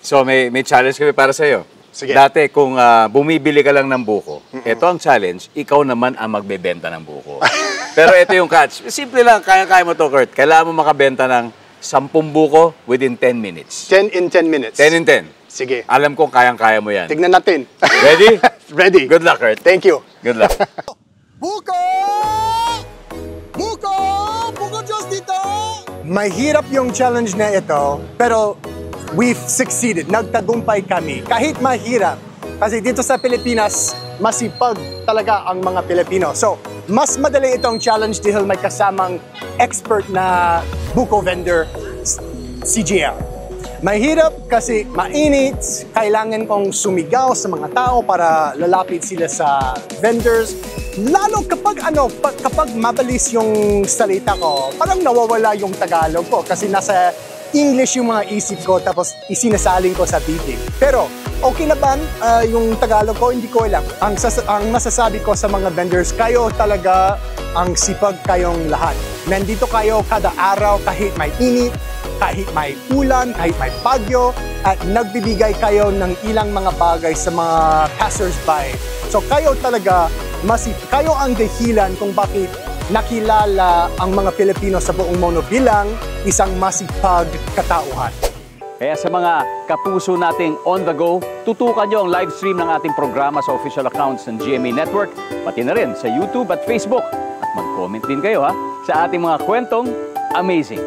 So may challenge kami para sa'yo. Sige. Dati kung bumibili ka lang ng buko, ito ang challenge, ikaw naman ang magbebenta ng buko. Pero ito yung catch. Simple lang, kaya-kaya mo to, Kurt. Kailangan mo makabenta ng 10 buko within 10 minutes. 10 in 10 minutes. 10 in 10. Sige. Alam kong kayang-kaya mo yan. Tignan natin. Ready? Ready. Good luck, Kurt. Thank you. Good luck. Buko! Buko! Buko Diyos dito! Mahirap yung challenge na ito, pero we've succeeded. Nagtagumpay kami. Kahit mahirap. Kasi dito sa Pilipinas, masipag talaga ang mga Pilipino. So, mas madali itong challenge dahil may kasamang expert na buko vendor, CGL. Mahirap kasi mainit, kailangan kong sumigaw sa mga tao para lalapit sila sa vendors. Lalo kapag mabalis yung salita ko, parang nawawala yung Tagalog ko kasi nasa English yung mga isip ko tapos isinasaling ko sa bibig. Pero okay na ba yung Tagalog ko? Hindi ko alam. Ang masasabi ko sa mga vendors, kayo talaga ang sipag kayong lahat. Nandito kayo kada araw kahit may init, kahit may ulan, kahit may bagyo, at nagbibigay kayo ng ilang mga bagay sa mga passers-by. So kayo talaga, kayo ang dahilan kung bakit nakilala ang mga Pilipino sa buong mundo bilang isang masipag katauhan. Kaya sa mga kapuso nating on the go, tutukan nyo ang live stream ng ating programa sa official accounts ng GMA Network, pati na rin sa YouTube at Facebook. At mag-comment din kayo sa ating mga kwentong amazing.